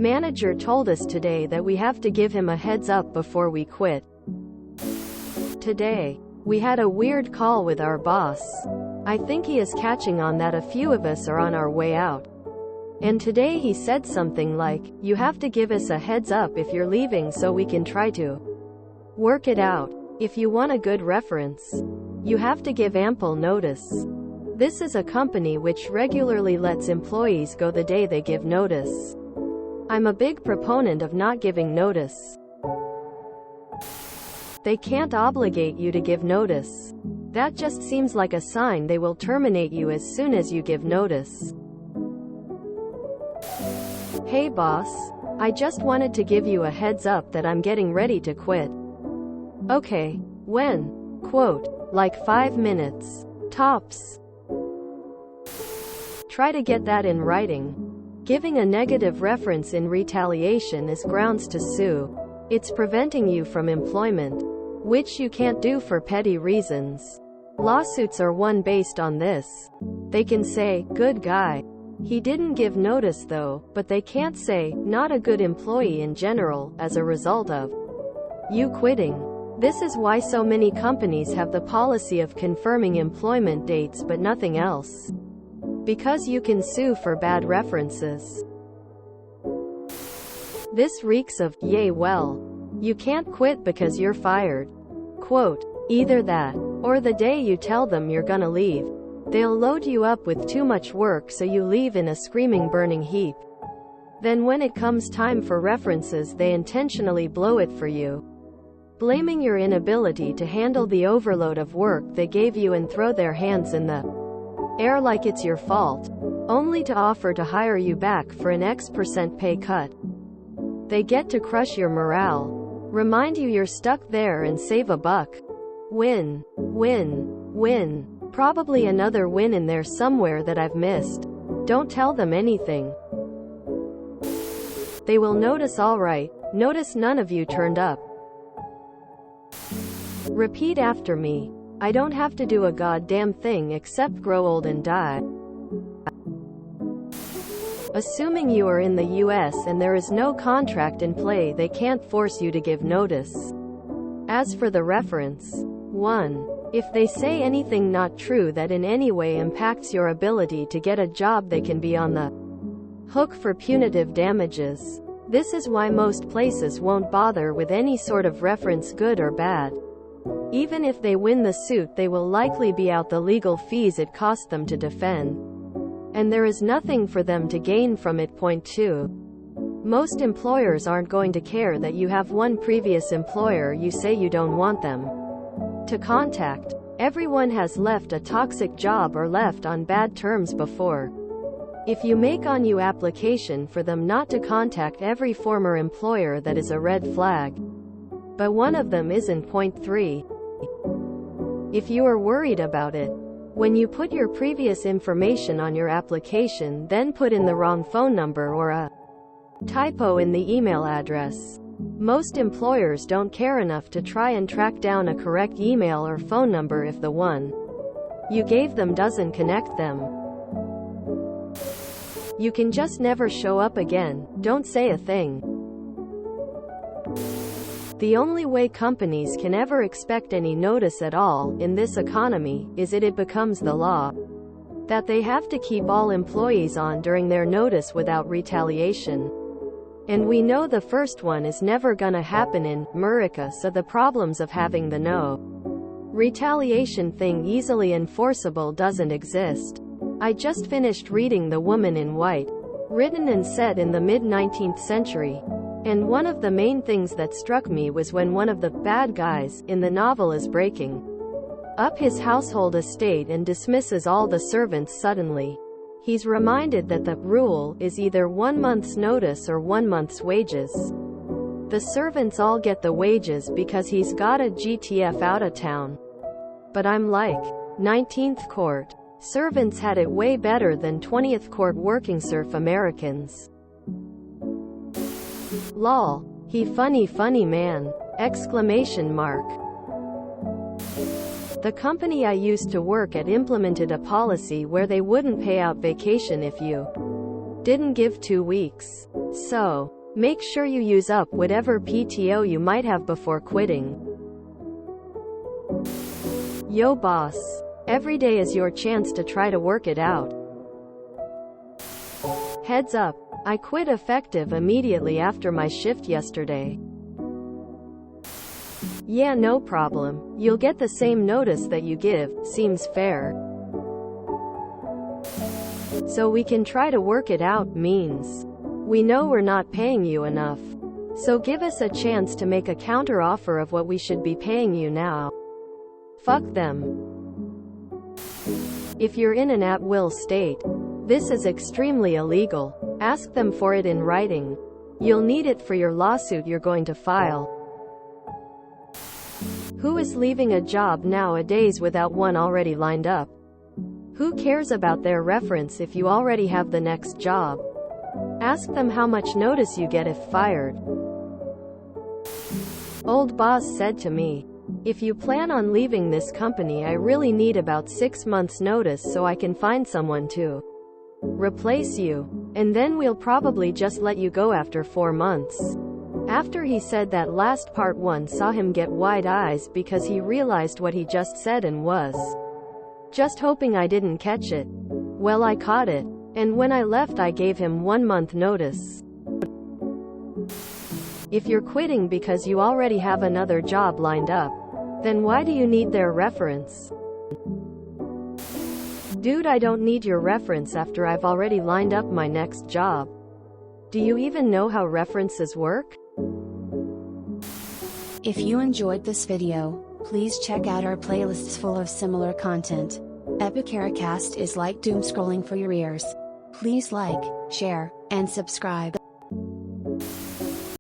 Manager told us today that we have to give him a heads up before we quit. Today, we had a weird call with our boss. I think he is catching on that a few of us are on our way out. And today he said something like, you have to give us a heads up if you're leaving so we can try to work it out. If you want a good reference, you have to give ample notice. This is a company which regularly lets employees go the day they give notice. I'm a big proponent of not giving notice. They can't obligate you to give notice. That just seems like a sign they will terminate you as soon as you give notice. Hey boss, I just wanted to give you a heads up that I'm getting ready to quit. Okay, when? Quote, like 5 minutes. Tops. Try to get that in writing. Giving a negative reference in retaliation is grounds to sue. It's preventing you from employment, which you can't do for petty reasons. Lawsuits are won based on this. They can say, good guy. He didn't give notice though, but they can't say, not a good employee in general, as a result of you quitting. This is why so many companies have the policy of confirming employment dates but nothing else. Because you can sue for bad references. This reeks of, yay well. You can't quit because you're fired. Quote, either that, or the day you tell them you're gonna leave, they'll load you up with too much work so you leave in a screaming burning heap. Then when it comes time for references they intentionally blow it for you, blaming your inability to handle the overload of work they gave you and throw their hands in the air like it's your fault, only to offer to hire you back for an X% pay cut. They get to crush your morale, remind you you're stuck there and save a buck. Win, win, win. Probably another win in there somewhere that I've missed. Don't tell them anything. They will notice alright. Notice none of you turned up. Repeat after me. I don't have to do a goddamn thing except grow old and die. Assuming you are in the US and there is no contract in play, they can't force you to give notice. As for the reference, 1. If they say anything not true that in any way impacts your ability to get a job, they can be on the hook for punitive damages. This is why most places won't bother with any sort of reference, good or bad. Even if they win the suit, they will likely be out the legal fees it cost them to defend. And there is nothing for them to gain from it. Point 2. Most employers aren't going to care that you have one previous employer you say you don't want them to contact. Everyone has left a toxic job or left on bad terms before. If you make on you application for them not to contact every former employer, that is a red flag. But one of them isn't. Point 3. If you are worried about it, when you put your previous information on your application, then put in the wrong phone number or a typo in the email address. Most employers don't care enough to try and track down a correct email or phone number if the one you gave them doesn't connect them. You can just never show up again. Don't say a thing. The only way companies can ever expect any notice at all, in this economy, is it becomes the law that they have to keep all employees on during their notice without retaliation. And we know the first one is never gonna happen in America, so the problems of having the no retaliation thing easily enforceable doesn't exist. I just finished reading The Woman in White, written and set in the mid-19th century. And one of the main things that struck me was when one of the bad guys in the novel is breaking up his household estate and dismisses all the servants suddenly. He's reminded that the rule is either 1 month's notice or 1 month's wages. The servants all get the wages because he's got a GTF out of town. But I'm like, 19th court servants had it way better than 20th court working serf Americans. Lol. He funny man. Exclamation mark. The company I used to work at implemented a policy where they wouldn't pay out vacation if you didn't give 2 weeks. So, make sure you use up whatever PTO you might have before quitting. Yo boss. Every day is your chance to try to work it out. Heads up, I quit effective immediately after my shift yesterday. Yeah, no problem. You'll get the same notice that you give, seems fair. So we can try to work it out means we know we're not paying you enough. So give us a chance to make a counter offer of what we should be paying you now. Fuck them. If you're in an at-will state, this is extremely illegal. Ask them for it in writing. You'll need it for your lawsuit you're going to file. Who is leaving a job nowadays without one already lined up? Who cares about their reference if you already have the next job? Ask them how much notice you get if fired. Old boss said to me, if you plan on leaving this company, I really need about 6 months notice so I can find someone to replace you. And then we'll probably just let you go after 4 months. After he said that last part, one saw him get wide eyes because he realized what he just said and was just hoping I didn't catch it. Well, I caught it. And when I left, I gave him 1 month notice. If you're quitting because you already have another job lined up, then why do you need their reference? Dude, I don't need your reference after I've already lined up my next job. Do you even know how references work? If you enjoyed this video, please check out our playlists full of similar content. Epicaricast is like doom scrolling for your ears. Please like, share, and subscribe.